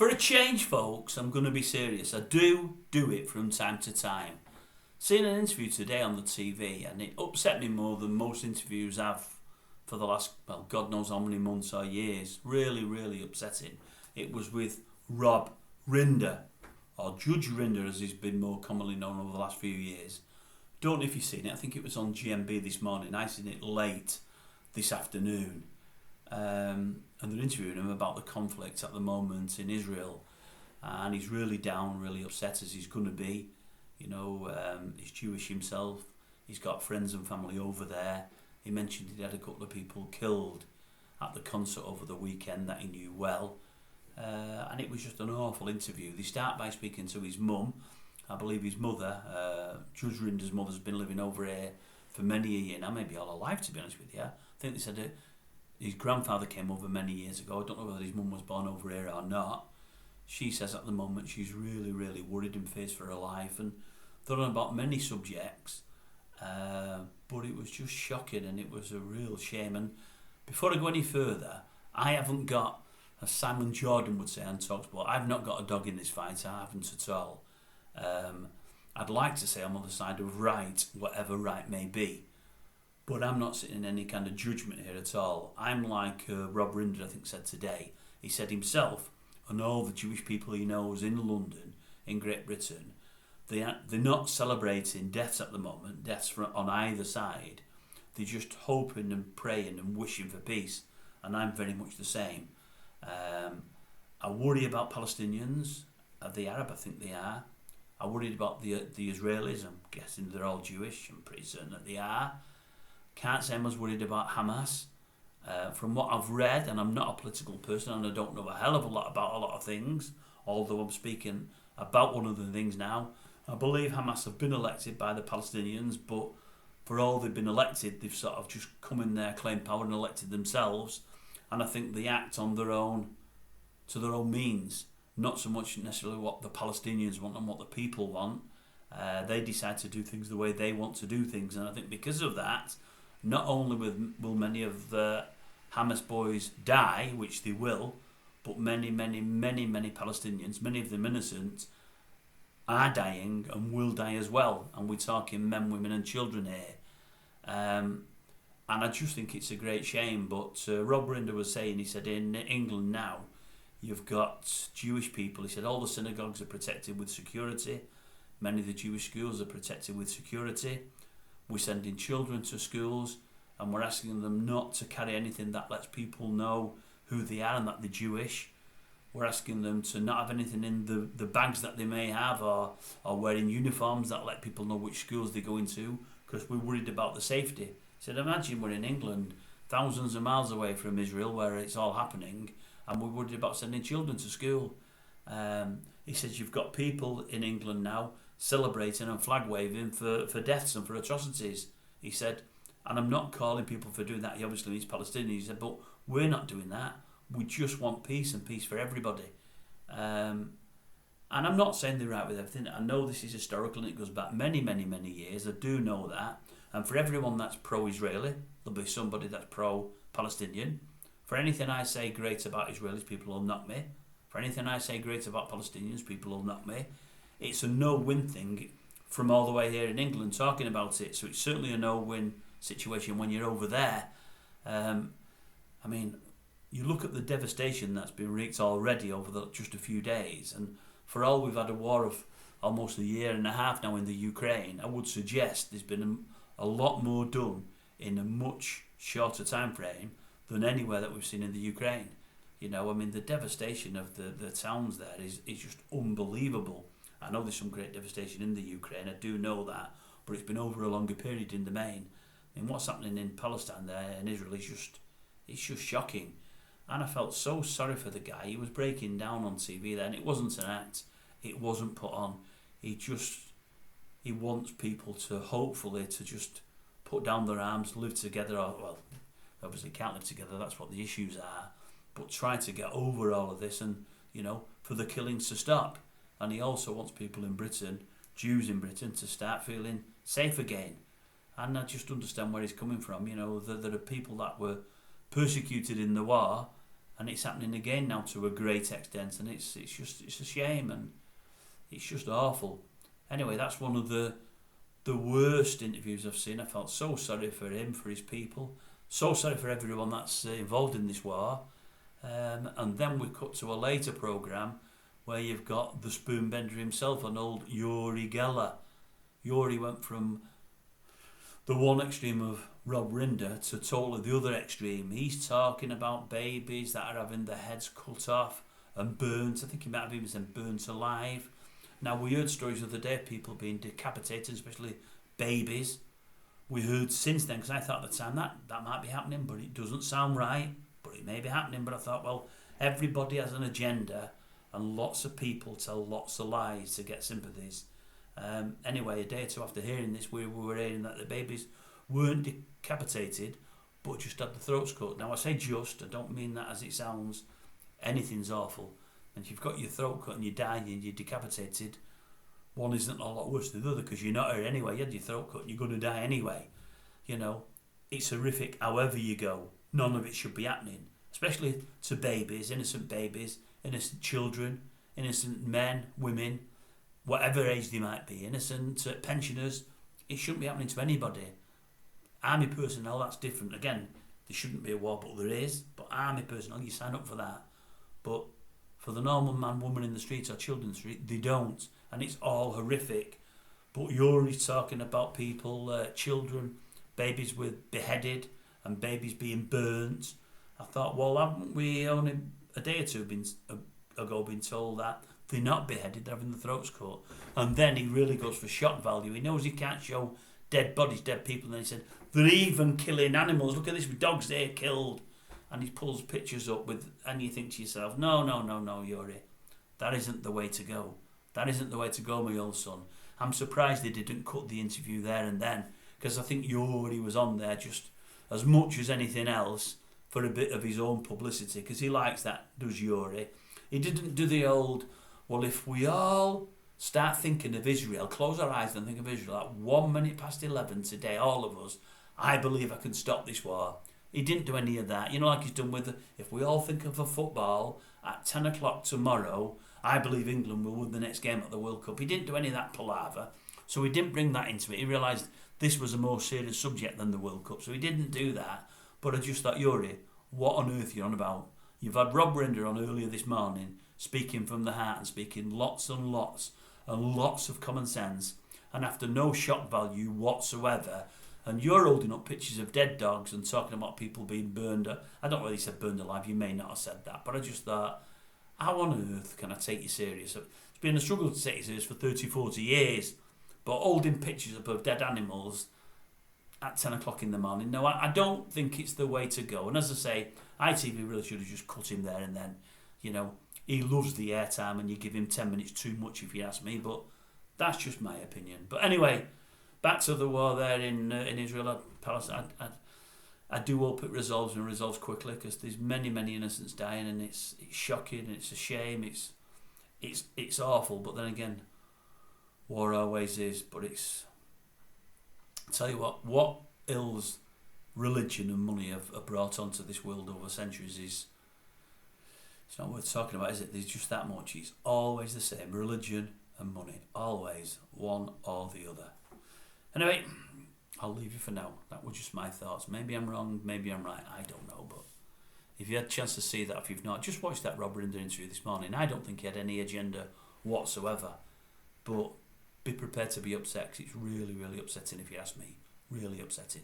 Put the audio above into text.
For a change, folks, I'm going to be serious. I do it from time to time. Seen an interview today on the TV, and it upset me more than most interviews have for the last, well, God knows how many months or years. Really, really upsetting. It was with Rob Rinder, or Judge Rinder as he's been more commonly known over the last few years. Don't know if you've seen it. I think it was on GMB this morning. I seen it late this afternoon. And they're interviewing him about the conflict at the moment in Israel, and he's really down, really upset as he's going to be. He's Jewish himself. He's got friends and family over there. He mentioned he had a couple of people killed at the concert over the weekend that he knew well, and it was just an awful interview. They start by speaking to his mum. I believe his mother, Judge Rinder's mother, has been living over here for many a year now, maybe all her life, to be honest with you. I think they said his grandfather came over many years ago. I don't know whether his mum was born over here or not. She says at the moment she's really, really worried and fears for her life, and they're on about many subjects, but it was just shocking and it was a real shame. And before I go any further, I haven't got, as Simon Jordan would say on TalkSport, I've not got a dog in this fight. I haven't at all. I'd like to say I'm on the side of right, whatever right may be, but I'm not sitting in any kind of judgment here at all. I'm like Rob Rinder, I think, said today. He said himself, and all the Jewish people he knows in London, in Great Britain, they're not celebrating deaths at the moment, deaths on either side. They're just hoping and praying and wishing for peace, and I'm very much the same. I worry about Palestinians. Are they Arab? I think they are. I worried about the Israelis. I'm guessing they're all Jewish. I'm pretty certain that they are. Can't say I'm as worried about Hamas. From what I've read, and I'm not a political person and I don't know a hell of a lot about a lot of things, although I'm speaking about one of the things now, I believe Hamas have been elected by the Palestinians, but for all they've been elected, they've sort of just come in there, claimed power and elected themselves, and I think they act on their own, to their own means, not so much necessarily what the Palestinians want and what the people want. They decide to do things the way they want to do things, and I think because of that, not only will many of the Hamas boys die, which they will, but many, many, many, many Palestinians, many of them innocent, are dying and will die as well. And we're talking men, women and children here. And I just think it's a great shame. But Rob Rinder was saying, he said, in England now, you've got Jewish people. He said all the synagogues are protected with security. Many of the Jewish schools are protected with security. We're sending children to schools and we're asking them not to carry anything that lets people know who they are and that they're Jewish. We're asking them to not have anything in the bags that they may have, or wearing uniforms that let people know which schools they go into, because we're worried about the safety. He said, imagine we're in England, thousands of miles away from Israel where it's all happening, and we're worried about sending children to school. He says you've got people in England now celebrating and flag waving for deaths and for atrocities. He said, and I'm not calling people for doing that. He obviously means Palestinians. He said, but we're not doing that. We just want peace and peace for everybody. And I'm not saying they're right with everything. I know this is historical and it goes back many, many, many years. I do know that. And for everyone that's pro-Israeli, there'll be somebody that's pro-Palestinian. For anything I say great about Israelis, people will knock me. For anything I say great about Palestinians, people will knock me. It's a no-win thing from all the way here in England talking about it. So it's certainly a no-win situation when you're over there. I mean, you look at the devastation that's been wreaked already over just a few days, and for all we've had a war of almost a year and a half now in the Ukraine, I would suggest there's been a lot more done in a much shorter time frame than anywhere that we've seen in the Ukraine. I mean, the devastation of the towns there is just unbelievable. I know there's some great devastation in the Ukraine, I do know that, but it's been over a longer period in the main. I mean, what's happening in Palestine there in Israel is just shocking. And I felt so sorry for the guy. He was breaking down on TV there, and it wasn't an act. It wasn't put on. He wants people to hopefully to just put down their arms, live together. Or, well, obviously can't live together. That's what the issues are. But try to get over all of this, and for the killings to stop. And he also wants people in Britain, Jews in Britain, to start feeling safe again. And I just understand where he's coming from. There are people that were persecuted in the war, and it's happening again now to a great extent, and it's a shame, and it's just awful. Anyway, that's one of the worst interviews I've seen. I felt so sorry for him, for his people, so sorry for everyone that's involved in this war. And then we cut to a later programme where you've got the spoonbender himself, an old Uri Geller. Uri went from the one extreme of Rob Rinder to totally the other extreme. He's talking about babies that are having their heads cut off and burnt. I think he might have even said burnt alive. Now, we heard stories of the day of people being decapitated, especially babies. We heard since then, because I thought at the time that might be happening, but it doesn't sound right. But it may be happening. But I thought, well, everybody has an agenda, and lots of people tell lots of lies to get sympathies. Anyway, a day or two after hearing this, we were hearing that the babies weren't decapitated, but just had the throats cut. Now, I say just, I don't mean that as it sounds. Anything's awful. And if you've got your throat cut and you're dying and you're decapitated, one isn't a lot worse than the other, because you're not here anyway. You had your throat cut and you're going to die anyway. You know, it's horrific however you go. None of it should be happening, especially to babies, innocent children, innocent men, women, whatever age they might be, innocent pensioners. It shouldn't be happening to anybody. Army personnel, that's different. Again, there shouldn't be a war, but there is. But army personnel, you sign up for that. But for the normal man, woman in the street or children in the street, they don't. And it's all horrific. But you're talking about people, children, babies with beheaded and babies being burnt. I thought, well, haven't we only a day or two ago been told that they're not beheaded, they're having the throats cut? And then he really goes for shock value. He knows he can't show dead bodies, dead people. And then he said, they're even killing animals. Look at this, dogs there killed. And he pulls pictures up with, and you think to yourself, no, Yuri. That isn't the way to go. That isn't the way to go, my old son. I'm surprised they didn't cut the interview there and then, because I think Yuri was on there just as much as anything else for a bit of his own publicity, because he likes that, does Yuri. He didn't do the old, well, if we all start thinking of Israel, close our eyes and think of Israel at 11:01 today, all of us, I believe I can stop this war. He didn't do any of that. You know, like he's done with, if we all think of a football at 10 o'clock tomorrow, I believe England will win the next game at the World Cup. He didn't do any of that palaver. So he didn't bring that into it. He realised this was a more serious subject than the World Cup. So he didn't do that. But I just thought, Yuri, what on earth are you on about? You've had Rob Rinder on earlier this morning, speaking from the heart and speaking lots and lots and lots of common sense, and after no shock value whatsoever. And you're holding up pictures of dead dogs and talking about people being burned. I don't know whether he said burned alive. You may not have said that. But I just thought, how on earth can I take you serious? It's been a struggle to take you serious for 30, 40 years. But holding pictures up of dead animals at 10 o'clock in the morning, no, I don't think it's the way to go. And as I say, ITV really should have just cut him there and then. You know, he loves the airtime and you give him 10 minutes too much if you ask me. But that's just my opinion. But anyway, back to the war there in Israel, Palestine. I do hope it resolves and resolves quickly, because there's many innocents dying, and it's shocking and it's a shame. It's awful. But then again, war always is. But it's, I tell you what ills religion and money have brought onto this world over centuries is, it's not worth talking about, is it? There's just that much. It's always the same. Religion and money, always one or the other. Anyway, I'll leave you for now. That was just my thoughts. Maybe I'm wrong, maybe I'm right, I don't know. But if you had a chance to see that, if you've not, just watch that Rob Rinder interview this morning. I don't think he had any agenda whatsoever. But be prepared to be upset, because it's really upsetting if you ask me. Really upsetting.